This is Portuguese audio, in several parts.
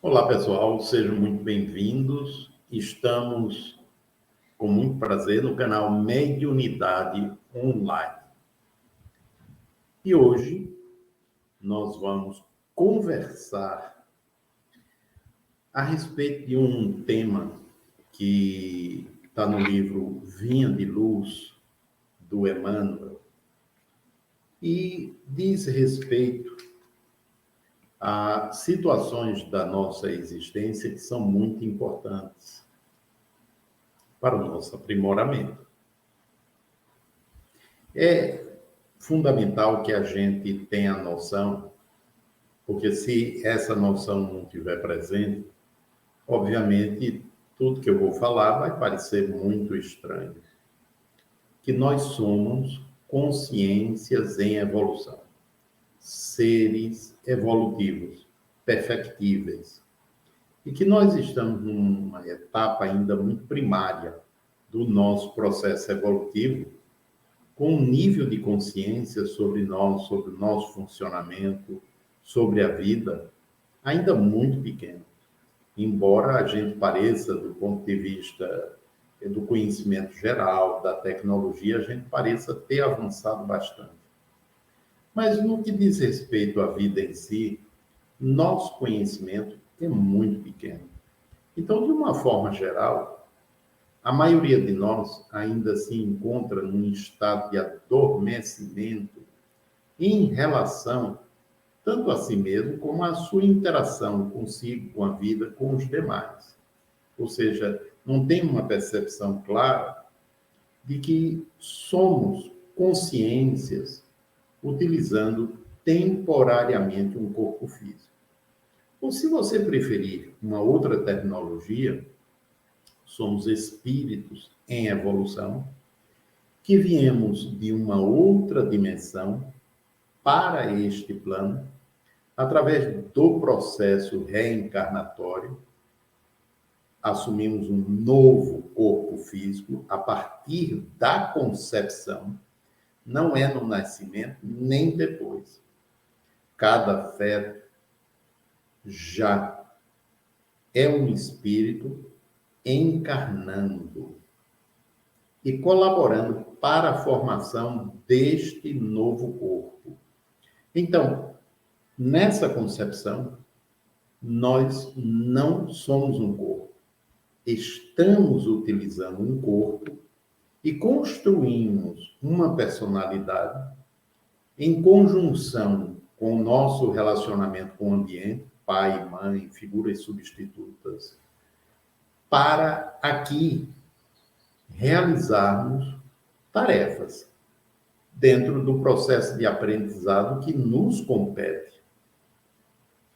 Olá, pessoal, sejam muito bem-vindos. Estamos com muito prazer no canal Mediunidade Online. E hoje nós vamos conversar a respeito de um tema que está no livro Vinha de Luz, do Emmanuel, e diz respeito a situações da nossa existência que são muito importantes para o nosso aprimoramento. É fundamental que a gente tenha noção, porque se essa noção não estiver presente, obviamente tudo que eu vou falar vai parecer muito estranho. Que nós somos consciências em evolução, seres evolutivos, perfectíveis, e que nós estamos numa etapa ainda muito primária do nosso processo evolutivo, com um nível de consciência sobre nós, sobre o nosso funcionamento, sobre a vida, ainda muito pequeno. Embora a gente pareça, do ponto de vista do conhecimento geral, da tecnologia, a gente pareça ter avançado bastante. Mas no que diz respeito à vida em si, nosso conhecimento é muito pequeno. Então, de uma forma geral, a maioria de nós ainda se encontra num estado de adormecimento em relação tanto a si mesmo como à sua interação consigo, com a vida, com os demais. Ou seja, não tem uma percepção clara de que somos consciências utilizando temporariamente um corpo físico. Ou, se você preferir uma outra terminologia, somos espíritos em evolução que viemos de uma outra dimensão para este plano, através do processo reencarnatório, assumimos um novo corpo físico a partir da concepção, não é no nascimento nem depois. Cada feto já é um espírito encarnando e colaborando para a formação deste novo corpo. Então, nessa concepção, nós não somos um corpo. Estamos utilizando um corpo e construímos uma personalidade em conjunção com o nosso relacionamento com o ambiente, pai, mãe, figuras substitutas, para aqui realizarmos tarefas dentro do processo de aprendizado que nos compete.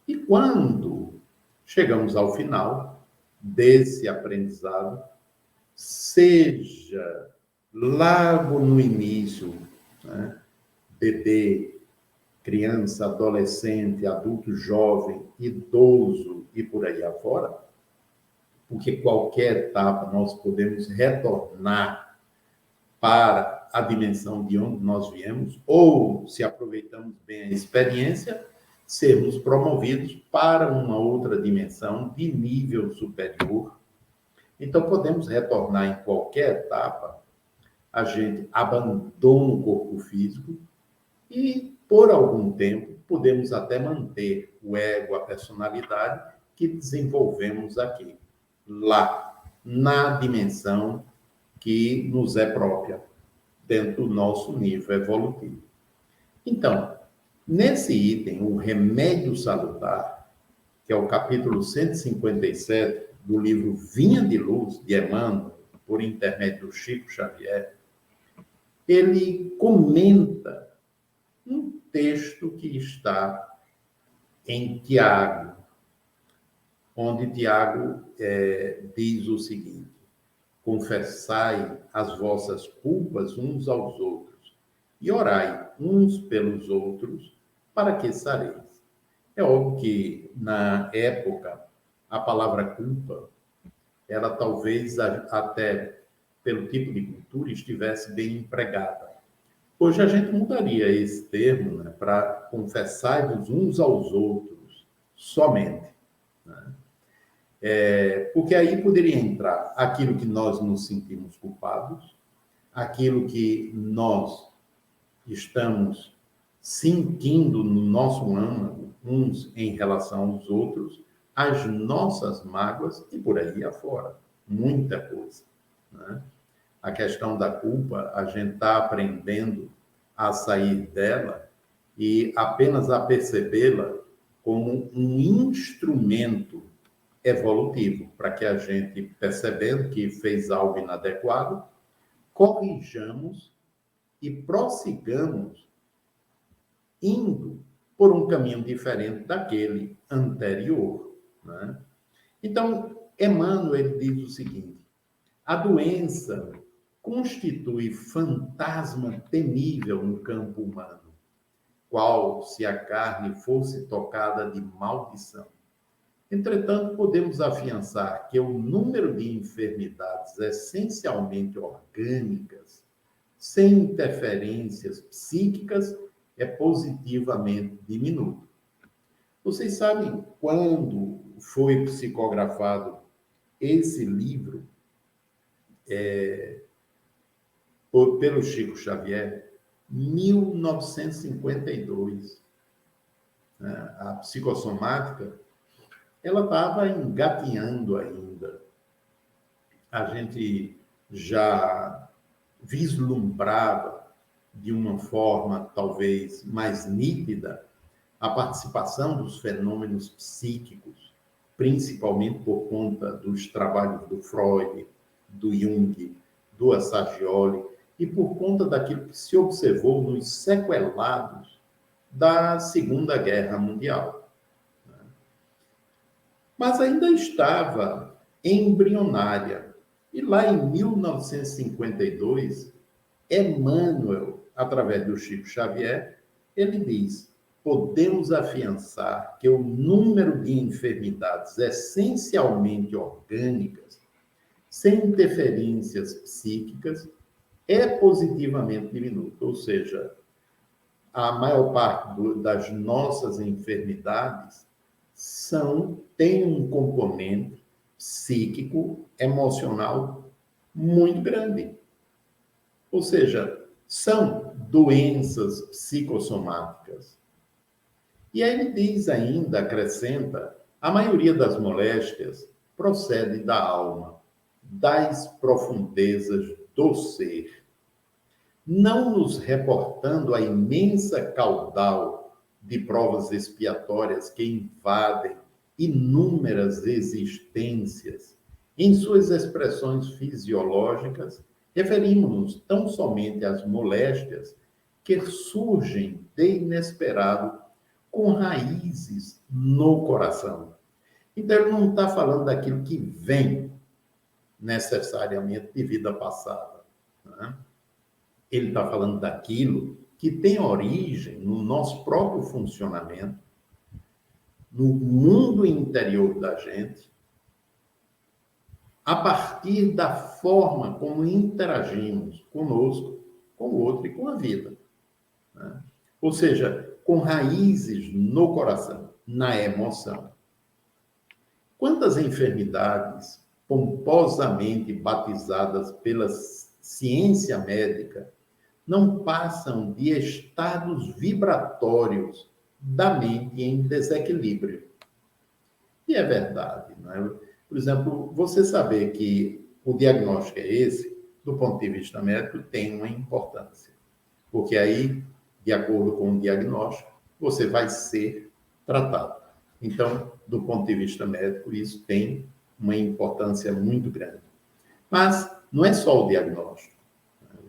E quando chegamos ao final desse aprendizado, seja logo no início, né, bebê, criança, adolescente, adulto, jovem, idoso e por aí afora, porque qualquer etapa nós podemos retornar para a dimensão de onde nós viemos, ou, se aproveitamos bem a experiência, sermos promovidos para uma outra dimensão de nível superior. Então, podemos retornar em qualquer etapa, a gente abandona o corpo físico e, por algum tempo, podemos até manter o ego, a personalidade que desenvolvemos aqui, lá, na dimensão que nos é própria, dentro do nosso nível evolutivo. Então, nesse item, o remédio salutar, que é o capítulo 157 do livro Vinha de Luz, de Emmanuel, por intermédio do Chico Xavier, ele comenta um texto que está em Tiago, onde Tiago diz o seguinte: confessai as vossas culpas uns aos outros e orai uns pelos outros para que sareis. É óbvio que, na época, a palavra culpa, ela talvez até pelo tipo de cultura estivesse bem empregada. Hoje a gente mudaria esse termo, né, para confessai-vos uns aos outros somente. né? Porque aí poderia entrar aquilo que nós nos sentimos culpados, aquilo que nós estamos sentindo no nosso âmago, uns em relação aos outros, as nossas mágoas e por aí afora. Muita coisa, né? A questão da culpa, a gente está aprendendo a sair dela e apenas a percebê-la como um instrumento evolutivo, para que a gente, percebendo que fez algo inadequado, corrijamos e prossigamos indo por um caminho diferente daquele anterior, né? Então, Emmanuel ele diz o seguinte: a doença constitui fantasma temível no campo humano, qual se a carne fosse tocada de maldição. Entretanto, podemos afiançar que o número de enfermidades essencialmente orgânicas, sem interferências psíquicas, é positivamente diminuto. Vocês sabem quando foi psicografado esse livro pelo Chico Xavier? 1952. A psicossomática ela estava engatinhando ainda. A gente já vislumbrava de uma forma talvez mais nítida a participação dos fenômenos psíquicos, principalmente por conta dos trabalhos do Freud, do Jung, do Assagioli, e por conta daquilo que se observou nos sequelados da Segunda Guerra Mundial. Mas ainda estava embrionária. E lá em 1952, Emmanuel, através do Chico Xavier, ele diz: podemos afiançar que o número de enfermidades essencialmente orgânicas, sem interferências psíquicas, é positivamente diminuto. Ou seja, a maior parte das nossas enfermidades tem um componente psíquico, emocional muito grande. Ou seja, são doenças psicossomáticas. E aí ele diz ainda, acrescenta, a maioria das moléstias procede da alma, das profundezas do ser, não nos reportando a imensa caudal de provas expiatórias que invadem inúmeras existências. Em suas expressões fisiológicas, referimos-nos tão somente às moléstias que surgem de inesperado com raízes no coração. Então, ele não está falando daquilo que vem necessariamente de vida passada, né? Ele está falando daquilo que tem origem no nosso próprio funcionamento, no mundo interior da gente, a partir da forma como interagimos conosco, com o outro e com a vida, né? Ou seja, com raízes no coração, na emoção. Quantas enfermidades pomposamente batizadas pela ciência médica não passam de estados vibratórios da mente em desequilíbrio? E é verdade, não é? Por exemplo, você saber que o diagnóstico é esse, do ponto de vista médico, tem uma importância. Porque aí, de acordo com o diagnóstico, você vai ser tratado. Então, do ponto de vista médico, isso tem uma importância muito grande. Mas não é só o diagnóstico.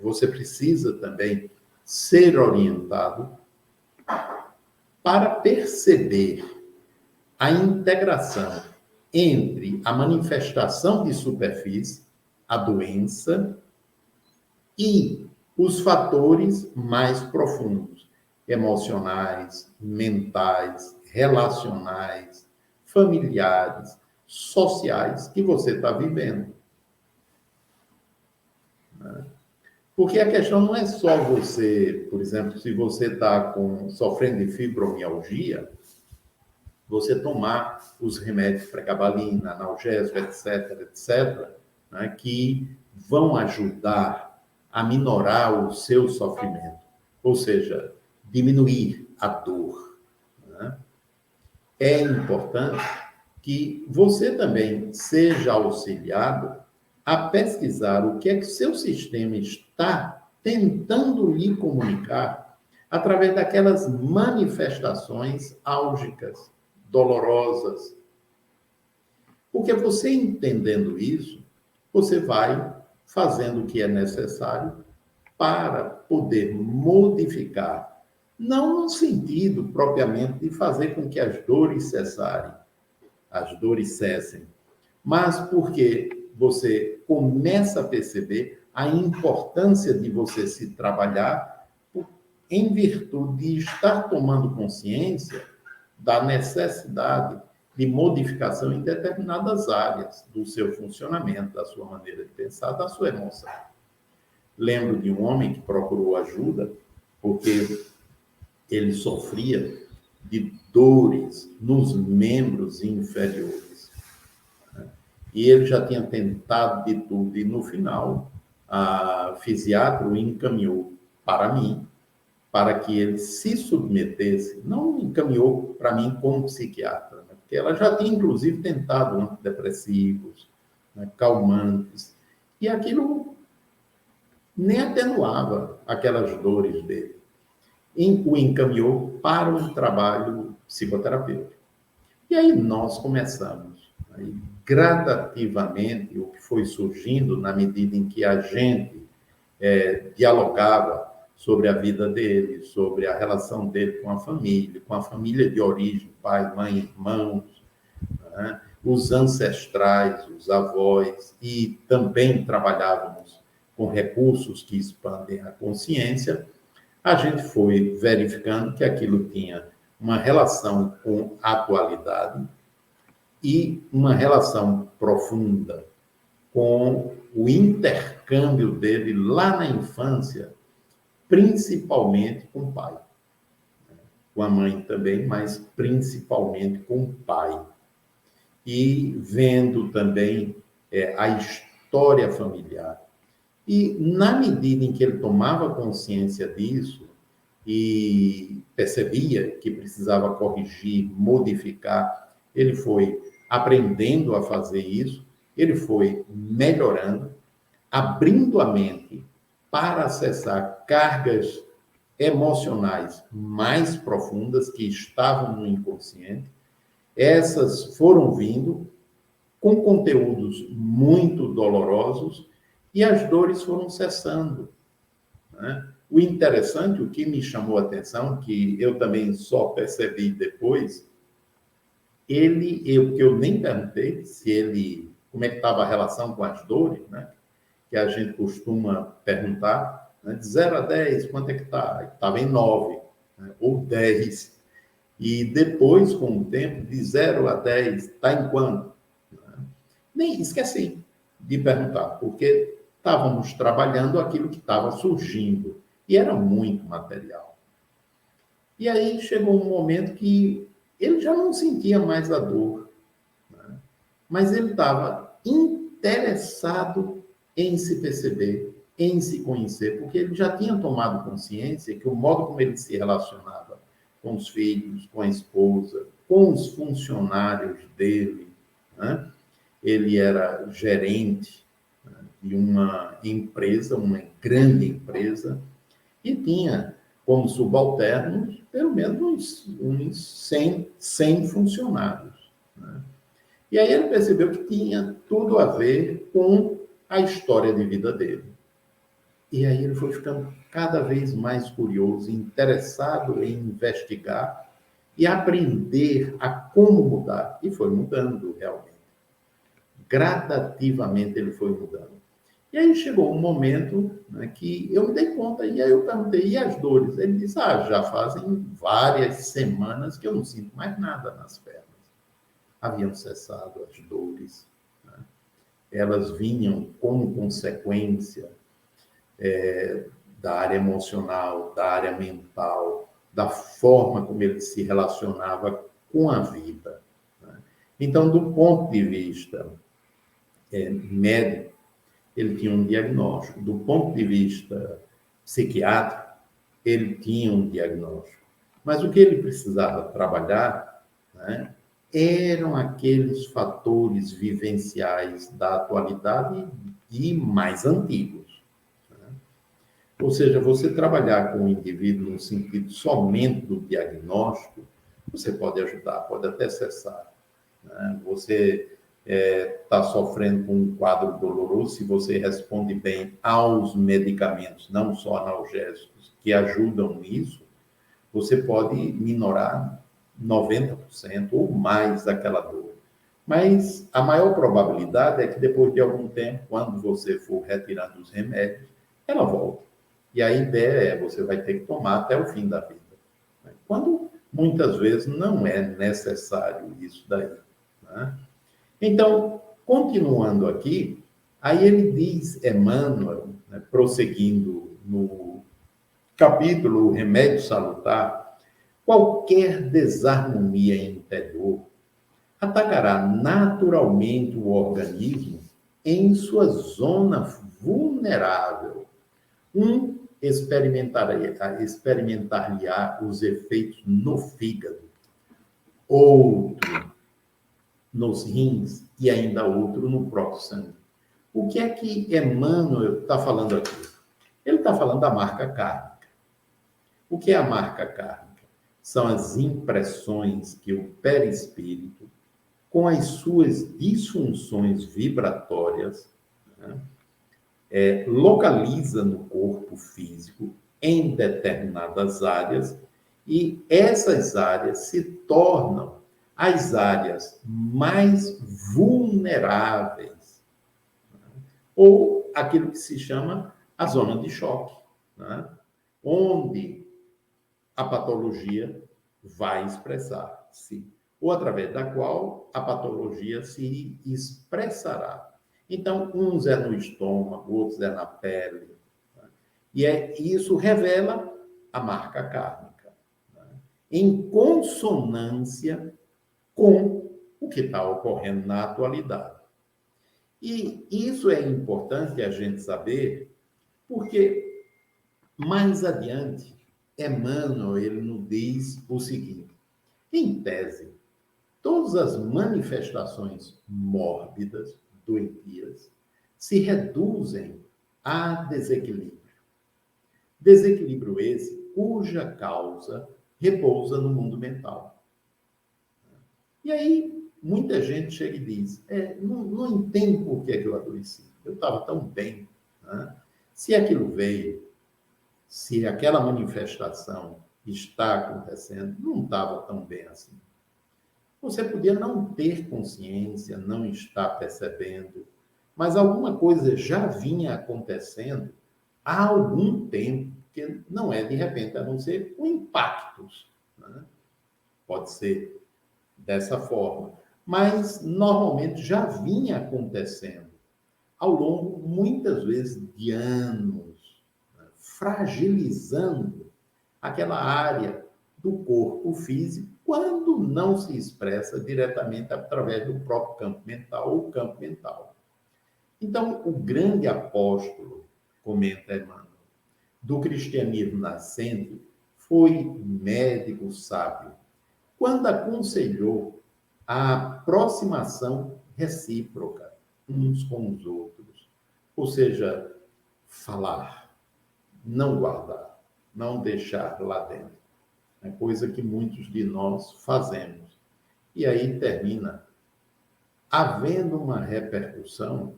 Você precisa também ser orientado para perceber a integração entre a manifestação de superfície, a doença, e os fatores mais profundos, emocionais, mentais, relacionais, familiares, sociais, que você está vivendo. Porque a questão não é só você, por exemplo, se você está sofrendo de fibromialgia, você tomar os remédios pregabalina, analgésico, etc., etc., né, que vão ajudar a minorar o seu sofrimento, ou seja, diminuir a dor. Né? É importante que você também seja auxiliado a pesquisar o que é que seu sistema está tentando lhe comunicar através daquelas manifestações álgicas, dolorosas. Porque você entendendo isso, você vai fazendo o que é necessário para poder modificar, não no sentido propriamente de fazer com que as dores cessem, mas porque você começa a perceber a importância de você se trabalhar em virtude de estar tomando consciência da necessidade de modificação em determinadas áreas do seu funcionamento, da sua maneira de pensar, da sua emoção. Lembro de um homem que procurou ajuda porque ele sofria de dores nos membros inferiores. E ele já tinha tentado de tudo, e no final, a fisiatra o encaminhou para mim, para que ele se submetesse, não encaminhou para mim como psiquiatra, né? Porque ela já tinha, inclusive, tentado antidepressivos, né, calmantes, e aquilo nem atenuava aquelas dores dele. O encaminhou para um trabalho psicoterapêutico. E aí nós começamos, aí, gradativamente, o que foi surgindo na medida em que a gente dialogava sobre a vida dele, sobre a relação dele com a família de origem, pai, mãe, irmãos, né? Os ancestrais, os avós, e também trabalhávamos com recursos que expandem a consciência. A gente foi verificando que aquilo tinha uma relação com a atualidade e uma relação profunda com o intercâmbio dele lá na infância, principalmente com o pai. Com a mãe também, mas principalmente com o pai. E vendo também a história familiar. E na medida em que ele tomava consciência disso e percebia que precisava corrigir, modificar, ele foi aprendendo a fazer isso, ele foi melhorando, abrindo a mente para acessar cargas emocionais mais profundas que estavam no inconsciente. Essas foram vindo com conteúdos muito dolorosos e as dores foram cessando, né? O interessante, o que me chamou a atenção, que eu também só percebi depois, eu nem perguntei se ele, como é que estava a relação com as dores, né? Que a gente costuma perguntar, né? De 0 a 10, quanto é que está? Estava em 9, né? Ou 10. E depois, com o tempo, de 0 a 10, está em quanto? Nem esqueci de perguntar, porque estávamos trabalhando aquilo que estava surgindo, e era muito material. E aí chegou um momento que ele já não sentia mais a dor, né? Mas ele estava interessado em se perceber, em se conhecer, porque ele já tinha tomado consciência que o modo como ele se relacionava com os filhos, com a esposa, com os funcionários dele, né? Ele era gerente, né, de uma empresa, uma grande empresa, e tinha como subalternos pelo menos uns 100 funcionários, né? E aí ele percebeu que tinha tudo a ver com a história de vida dele. E aí ele foi ficando cada vez mais curioso, interessado em investigar e aprender a como mudar. E foi mudando realmente. Gradativamente ele foi mudando. E aí chegou um momento, né, que eu me dei conta, e aí eu perguntei, e as dores? Ele disse, já fazem várias semanas que eu não sinto mais nada nas pernas. Haviam cessado as dores, né? Elas vinham como consequência da área emocional, da área mental, da forma como ele se relacionava com a vida. Né? Então, do ponto de vista médico, ele tinha um diagnóstico. Do ponto de vista psiquiátrico, ele tinha um diagnóstico. Mas o que ele precisava trabalhar, né, eram aqueles fatores vivenciais da atualidade e mais antigos. Né? Ou seja, você trabalhar com o indivíduo no sentido somente do diagnóstico, você pode ajudar, pode até cessar. Né? Você está sofrendo com um quadro doloroso, se você responde bem aos medicamentos, não só analgésicos, que ajudam nisso, você pode minorar 90% ou mais daquela dor. Mas a maior probabilidade é que depois de algum tempo, quando você for retirando os remédios, ela volta. E a ideia é você vai ter que tomar até o fim da vida. Quando muitas vezes não é necessário isso daí. Né? Então, continuando aqui, aí ele diz, Emmanuel, né, prosseguindo no capítulo Remédio Salutar, qualquer desarmonia interior atacará naturalmente o organismo em sua zona vulnerável. Experimentar-lhe-á os efeitos no fígado, outro nos rins e ainda outro no próprio sangue. O que é que Emmanuel está falando aqui? Ele está falando da marca kármica. O que é a marca kármica? São as impressões que o perispírito, com as suas disfunções vibratórias, né, localiza no corpo físico em determinadas áreas, e essas áreas se tornam as áreas mais vulneráveis, né? Ou aquilo que se chama a zona de choque, né? Onde a patologia vai expressar-se, ou através da qual a patologia se expressará. Então, uns é no estômago, outros é na pele, né? E isso revela a marca kármica, né? Em consonância com o que está ocorrendo na atualidade. E isso é importante a gente saber, porque mais adiante, Emmanuel ele nos diz o seguinte: em tese, todas as manifestações mórbidas, doentias, se reduzem a desequilíbrio. Desequilíbrio esse cuja causa repousa no mundo mental. E aí, muita gente chega e diz, não entendo por que eu adoeci. Eu estava tão bem. Né? Se aquilo veio, se aquela manifestação está acontecendo, não estava tão bem assim. Você podia não ter consciência, não estar percebendo, mas alguma coisa já vinha acontecendo há algum tempo, que não é de repente, a não ser com impactos. Né? Pode ser dessa forma. Mas, normalmente, já vinha acontecendo ao longo, muitas vezes, de anos, né? Fragilizando aquela área do corpo físico, quando não se expressa diretamente através do próprio campo mental ou campo mental. Então, o grande apóstolo, comenta Emmanuel, do cristianismo nascente, foi médico sábio, quando aconselhou a aproximação recíproca uns com os outros. Ou seja, falar, não guardar, não deixar lá dentro. É coisa que muitos de nós fazemos. E aí termina havendo uma repercussão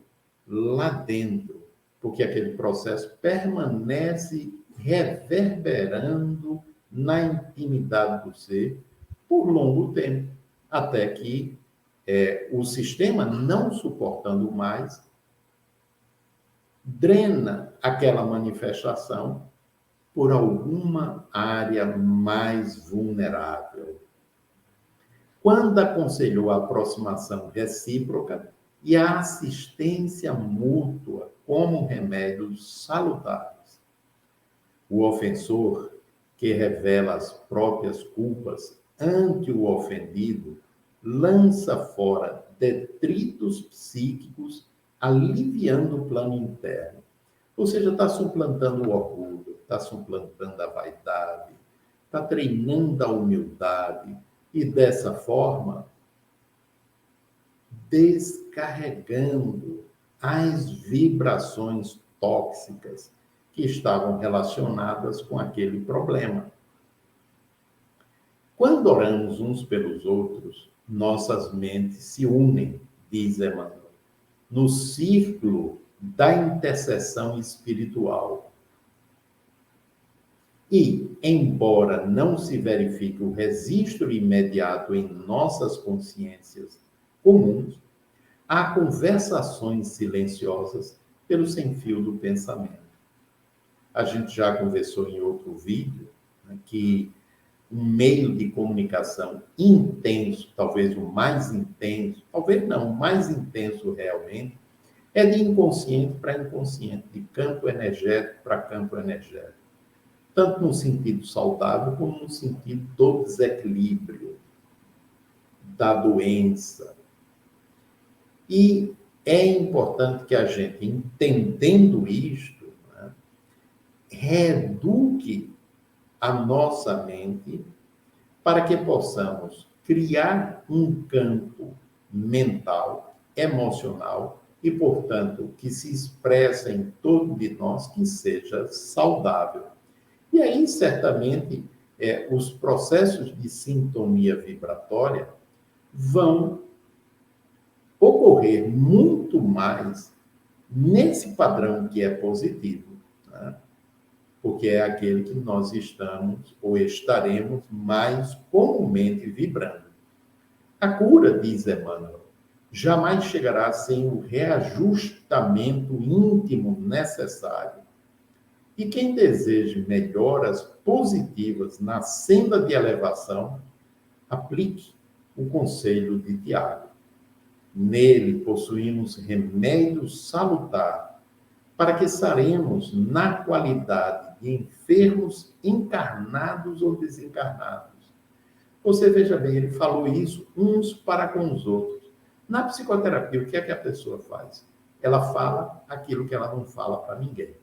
lá dentro, porque aquele processo permanece reverberando na intimidade do ser por longo tempo, até que o sistema, não suportando mais, drena aquela manifestação por alguma área mais vulnerável. Quando aconselhou a aproximação recíproca e a assistência mútua como remédios salutares, o ofensor, que revela as próprias culpas, ante o ofendido, lança fora detritos psíquicos, aliviando o plano interno. Ou seja, está suplantando o orgulho, está suplantando a vaidade, está treinando a humildade e, dessa forma, descarregando as vibrações tóxicas que estavam relacionadas com aquele problema. Quando oramos uns pelos outros, nossas mentes se unem, diz Emmanuel, no círculo da intercessão espiritual. E, embora não se verifique o registro imediato em nossas consciências comuns, há conversações silenciosas pelo sem-fio do pensamento. A gente já conversou em outro vídeo, né, que um meio de comunicação intenso, talvez o mais intenso, talvez não, o mais intenso realmente, é de inconsciente para inconsciente, de campo energético para campo energético. Tanto no sentido saudável, como no sentido do desequilíbrio, da doença. E é importante que a gente, entendendo isto, né, reeduque a nossa mente para que possamos criar um campo mental, emocional e, portanto, que se expressa em torno de nós, que seja saudável. E aí, certamente, os processos de sintonia vibratória vão ocorrer muito mais nesse padrão que é positivo, né? Porque é aquele que nós estamos ou estaremos mais comumente vibrando. A cura, diz Emmanuel, jamais chegará sem o reajustamento íntimo necessário. E quem deseja melhoras positivas na senda de elevação, aplique o conselho de Tiago. Nele possuímos remédio salutar para que saremos na qualidade de enfermos encarnados ou desencarnados. Você veja bem, ele falou isso uns para com os outros. Na psicoterapia, o que é que a pessoa faz? Ela fala aquilo que ela não fala para ninguém.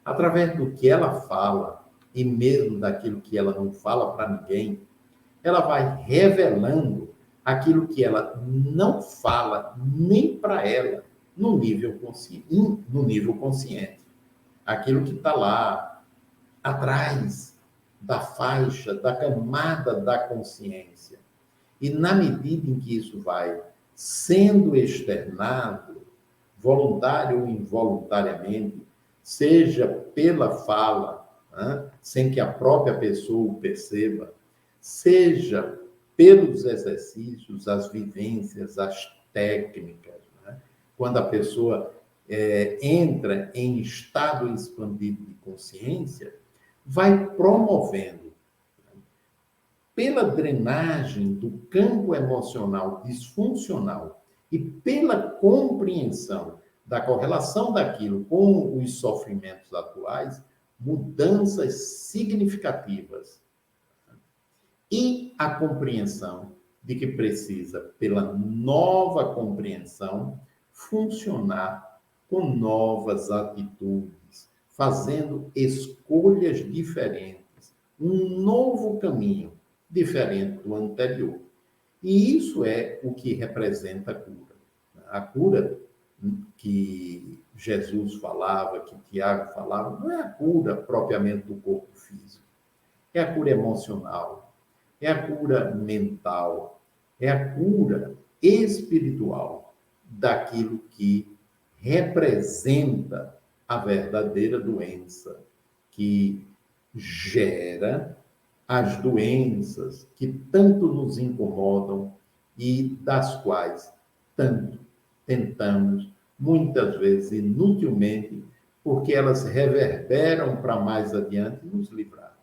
Através do que ela fala, e mesmo daquilo que ela não fala para ninguém, ela vai revelando aquilo que ela não fala nem para ela no nível consciente. Aquilo que está lá atrás da faixa, da camada da consciência. E na medida em que isso vai sendo externado, voluntário ou involuntariamente, seja pela fala, né, sem que a própria pessoa o perceba, seja pelos exercícios, as vivências, as técnicas, né? Quando a pessoa entra em estado expandido de consciência, vai promovendo, pela drenagem do campo emocional disfuncional e pela compreensão da correlação daquilo com os sofrimentos atuais, mudanças significativas. E a compreensão de que precisa, pela nova compreensão, funcionar com novas atitudes, fazendo escolhas diferentes, um novo caminho diferente do anterior. E isso é o que representa a cura. A cura que Jesus falava, que Tiago falava, não é a cura propriamente do corpo físico. É a cura emocional, é a cura mental, é a cura espiritual daquilo que representa a verdadeira doença, que gera as doenças que tanto nos incomodam e das quais tanto tentamos, muitas vezes inutilmente, porque elas reverberam para mais adiante nos livrar.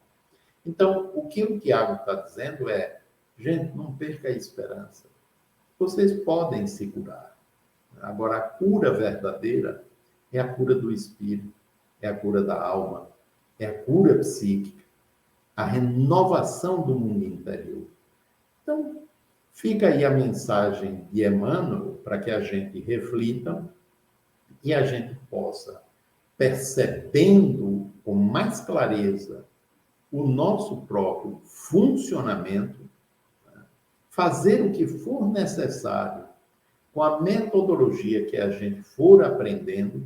Então, o que o Tiago está dizendo é, gente, não perca a esperança. Vocês podem se curar. Agora, a cura verdadeira é a cura do espírito, é a cura da alma, é a cura psíquica. a renovação do mundo interior. Então, fica aí a mensagem de Emmanuel para que a gente reflita e a gente possa, percebendo com mais clareza o nosso próprio funcionamento, fazer o que for necessário com a metodologia que a gente for aprendendo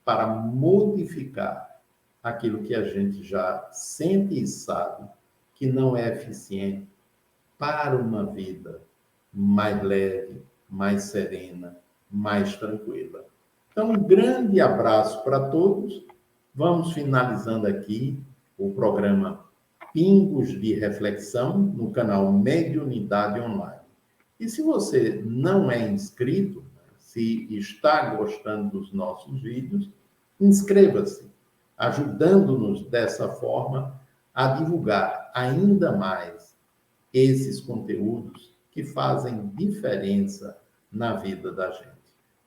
para modificar aquilo que a gente já sente e sabe que não é eficiente para uma vida mais leve, mais serena, mais tranquila. Então, um grande abraço para todos. Vamos finalizando aqui o programa Pingos de Reflexão no canal Mediunidade Online. E se você não é inscrito, se está gostando dos nossos vídeos, inscreva-se, ajudando-nos dessa forma a divulgar ainda mais esses conteúdos que fazem diferença na vida da gente.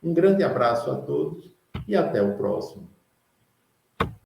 Um grande abraço a todos e até o próximo.